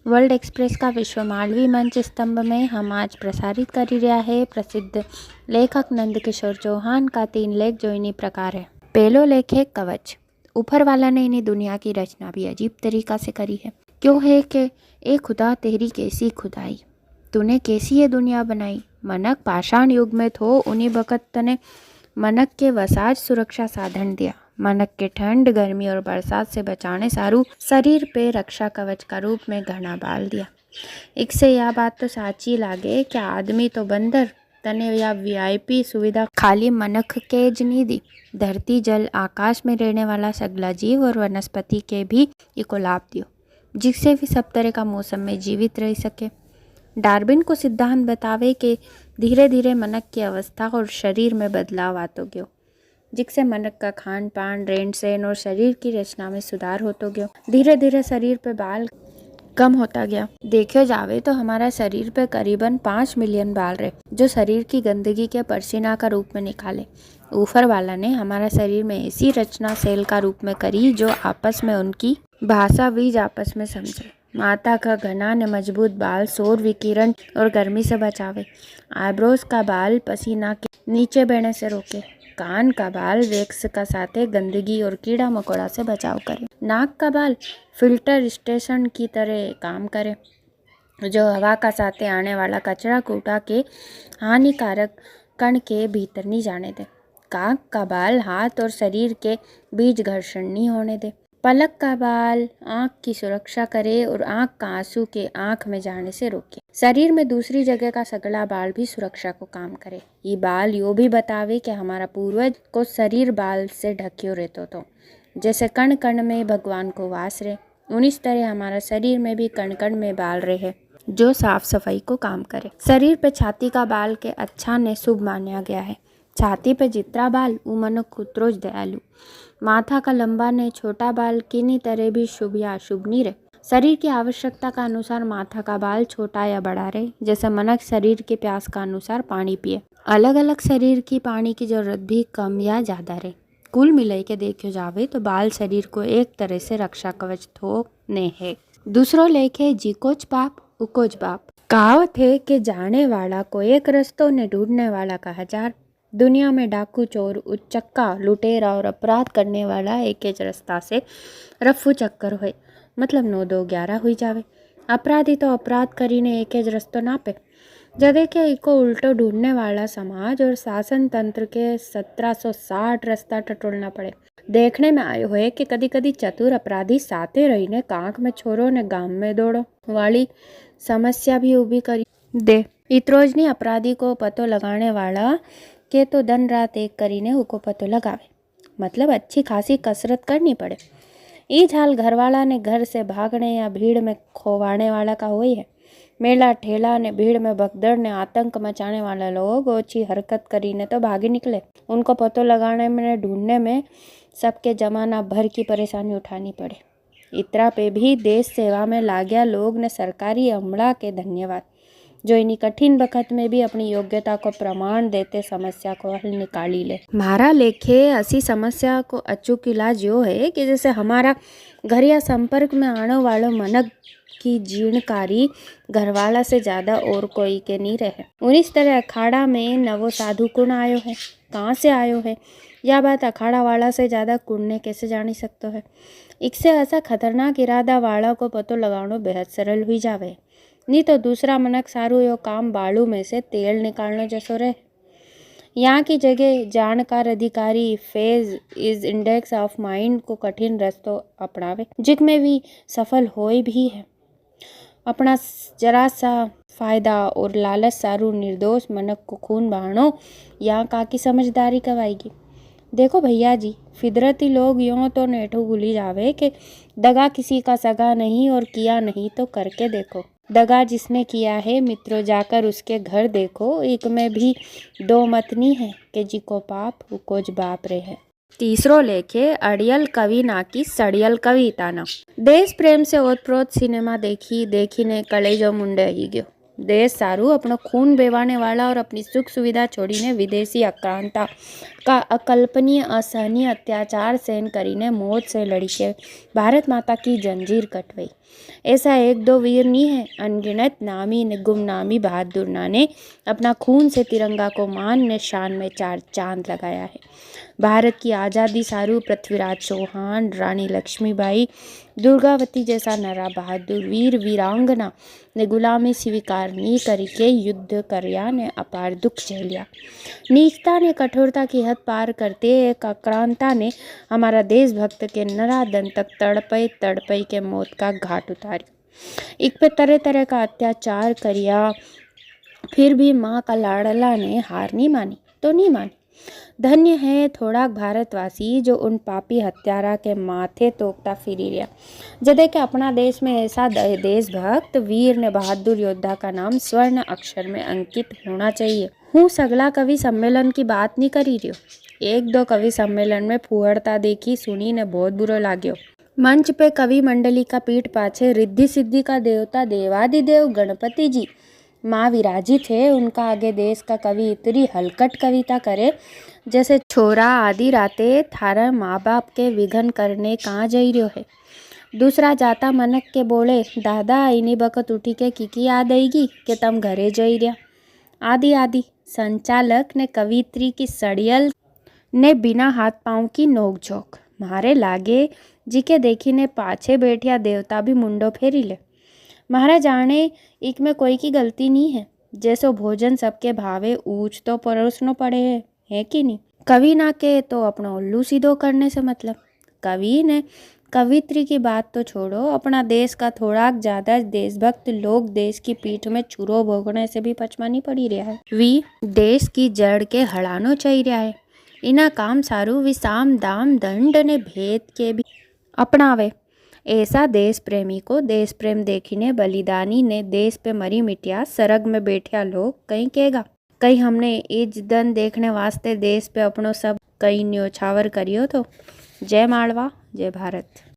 World express का विश्व मालवी मंच स्तंभ में हम आज प्रसारित कर रहा है प्रसिद्ध लेखक नंदकिशोर चौहान का 3 लेख जो इन्हीं प्रकार है। पहलो लेख है कवच। ऊपर वाला ने इन्हीं दुनिया की रचना भी अजीब तरीका से करी है। क्यों है कि ए खुदा तेरी कैसी खुदाई, तूने कैसी ये दुनिया बनाई। मनक पाषाण युग में थो, उन्हीं बखत तने मनक के वसाज सुरक्षा साधन दिया। मनक के ठंड गर्मी और बरसात से बचाने सारू शरीर पे रक्षा कवच का रूप में घना बाल दिया। एक से यह बात तो साची लागे कि आदमी तो बंदर तने या वीआईपी सुविधा खाली मनक के ज नहीं दी, धरती जल आकाश में रहने वाला सगला जीव और वनस्पति के भी इको लाभ दियो, जिससे भी सब तरह का मौसम में जीवित रह सके। डार्विन को सिद्धांत बतावे कि धीरे धीरे मनक की अवस्था और शरीर में बदलाव आतो गयो, जिससे मनक का खान पान रहन सहन और शरीर की रचना में सुधार होतो गयो। धीरे धीरे शरीर पे बाल कम होता गया। देखो जावे तो हमारा शरीर पे करीबन 5 मिलियन बाल रहे, जो शरीर की गंदगी के पसीना का रूप में निकाले। ऊपर वाला ने हमारा शरीर में ऐसी रचना सेल का रूप में करी जो आपस में उनकी भाषा बीज आपस में समझे। माता का घना ने मजबूत बाल सौर विकिरण और गर्मी से बचावे। आईब्रोज का बाल पसीना के नीचे बहने से रोके। कान का बाल वैक्स का साथे गंदगी और कीड़ा मकोड़ा से बचाव करे। नाक का बाल फिल्टर स्टेशन की तरह काम करे, जो हवा का साथे आने वाला कचरा को उठा के हानिकारक कण के भीतर नहीं जाने दे। कान का बाल हाथ और शरीर के बीच घर्षण नहीं होने दे। पलक का बाल आँख की सुरक्षा करे और आँख का आंसू के आँख में जाने से रोके। शरीर में दूसरी जगह का सगला बाल भी सुरक्षा को काम करे। ये बाल यो भी बतावे कि हमारा पूर्वज को शरीर बाल से ढक्यो रहतो तो, जैसे कण कण में भगवान को वास रहे, उन्हीं तरह हमारा शरीर में भी कण कण में बाल रहे, जो साफ सफाई को काम करे। शरीर पे छाती का बाल के अच्छा ने शुभ माना गया है। छाती पे जितना बाल मनुख उतरो दयालु। माथा का लंबा ने छोटा बाल किन्हीं तरह भी शुभ या अशुभ नहीं रहे। शरीर की आवश्यकता का अनुसार माथा का बाल छोटा या बड़ा रहे, जैसे मनक शरीर के प्यास का अनुसार पानी पिए। अलग अलग शरीर की पानी की जरूरत भी कम या ज्यादा रहे। कुल मिलाई के देखो जावे तो बाल शरीर को एक तरह से रक्षा कवच थो ने है। दूसरो लेख है जीकोच बाप उकोच बाप। कहावत है कि जाने वाला को एक रस्तो ने ढूंढने वाला का 1000। दुनिया में डाकू चोर उच्चक्का लुटेरा और अपराध करने वाला एक रास्ता से रफू चक्कर होए, मतलब 9 2 11 हुई जावे। अपराधी तो अपराध करीने एक रस्तो नापे। जदे के इको उल्टो ढूंढने वाला समाज और शासन तंत्र के 1760 रास्ता टटोलना पड़े। देखने में आयो है कि कदी कदी चतुर अपराधी साथे रहीने कांक में छोरो ने गांव में दौड़ो वाली समस्या भी उभी करी दे। इतरोज ने अपराधी को पतो लगाने वाला के तो दिन रात एक करीने उको पतो लगावे, मतलब अच्छी खासी कसरत करनी पड़े। ई हाल घरवाला ने घर से भागने या भीड़ में खोवाने वाला का हुई है। मेला ठेला ने भीड़ में भगदड़ ने आतंक मचाने वाला लोग ओछी हरकत करीने तो भागे निकले। उनको पतो लगाने में ढूंढने में सबके जमाना भर की परेशानी उठानी पड़े। इतना पे भी देश सेवा में लाग्या लोग ने सरकारी अमला के धन्यवाद, जो इन्हीं कठिन वक्त में भी अपनी योग्यता को प्रमाण देते समस्या को हल निकाली ले। हमारा लेखे ऐसी समस्या को अचूक इलाज यो है कि जैसे हमारा घर या संपर्क में आने वालों मनक की जीर्णकारी घरवाला से ज्यादा और कोई के नहीं रहे। उन्हीं तरह अखाड़ा में नवो साधु कुण आयो है, कहाँ से आयो है, यह बात अखाड़ा वाला से ज्यादा कुण ने कैसे जानी सकते है। इससे ऐसा खतरनाक इरादा वाला को पतो लगाना बेहद सरल हुई जावे, नहीं तो दूसरा मनक सारू यो काम बालू में से तेल निकालना जैसो रहे। यहाँ की जगह जानकार अधिकारी phase is index of mind को कठिन रस्तों अपनावे, जिसमें भी सफल होए भी है। अपना जरा सा फायदा और लालच सारू निर्दोष मनक को खून बहानो यहाँ का की समझदारी कवाएगी। देखो भैया जी, फिदरती लोग यूँ तो नेठू भूली जावे कि दगा किसी का सगा नहीं और किया नहीं तो करके देखो। दगा जिसने किया है मित्रों जाकर उसके घर देखो, एक में भी दो मत नहीं है कि जिको पाप उकोज बाप रहे। तीसरो लेखे अड़ियल कवि ना की सड़ियल कविता ना। देश प्रेम से ओतप्रोत सिनेमा देखी ने कलेजो मुंडे आई गयो। देश सारू अपनो खून बेवाने वाला और अपनी सुख सुविधा छोड़ीने विदेशी आक्रांता का अकल्पनीय असहनीय अत्याचार सहन करीने मौत से लड़ी के भारत माता की जंजीर कटवाई। ऐसा एक दो वीर नहीं है, अनगिनत नामी ने गुमनामी बहादुर ने अपना खून से तिरंगा को मान ने शान में चार चांद लगाया है। भारत की आज़ादी सारू पृथ्वीराज चौहान, रानी लक्ष्मीबाई, दुर्गावती जैसा नरा बहादुर वीर वीरांगना ने गुलामी स्वीकार नहीं करी के युद्ध करया ने अपार दुख झेलिया। नीचता ने कठोरता की हद पार करते एक आक्रांता ने हमारा देशभक्त के नरादन तक तड़पई के मौत का घाट उतारी। एक पे तरह तरह का अत्याचार करिया, फिर भी माँ का लाडला ने हार नहीं मानी तो नहीं मानी। धन्य है थोड़ा भारतवासी जो उन पापी हत्यारा के माथे तोकता फिरी रहा। जदे के अपना देश में ऐसा देशभक्त वीर ने बहादुर योद्धा का नाम स्वर्ण अक्षर में अंकित होना चाहिए। हूँ सगला कवि सम्मेलन की बात नहीं करी रही, एक दो कवि सम्मेलन में फुहड़ता देखी सुनी ने बहुत बुरो लाग्यो। मंच पे कवि मंडली का पीठ पाछे रिद्धि सिद्धि का देवता देवादिदेव गणपति जी माँ विराजित है। उनका आगे देश का कवि इतनी हलकट कविता करे जैसे छोरा आदि राते थारा माँ बाप के विघन करने कहाँ जई रहो है। दूसरा जाता मनक के बोले दादा इनी बकत उठी के की याद आएगी कि तम घरे जई रहा। आदि आदि संचालक ने कवित्री की सड़ियल ने बिना हाथ पाँव की नोकझोंक मारे लागे जी के देखी ने पाछे बैठिया देवता भी मुंडो फेरी ले। महाराज जाने एक में कोई की गलती नहीं है, जैसो भोजन सबके भावे ऊंच तो परोसनो पड़े है कि नहीं। कवि ना के तो अपना उल्लू सीधो करने से मतलब। कवि ने कवित्री की बात तो छोड़ो, अपना देश का थोड़ा ज्यादा देशभक्त लोग देश की पीठ में चूरो भोगने से भी पचमानी पड़ी रहा है। वी देश की जड़ के हड़ानो चाहिए रहा है। इना काम सारू वी साम दाम दंड ने भेद के भी अपनावे। ऐसा देश प्रेमी को देश प्रेम देखीने बलिदानी ने देश पे मरी मिटिया सरग में बैठिया लोग कहीं कहेगा कहीं हमने इज दन देखने वास्ते देश पे अपनो सब कहीं न्योछावर करियो तो। जय मालवा, जय भारत।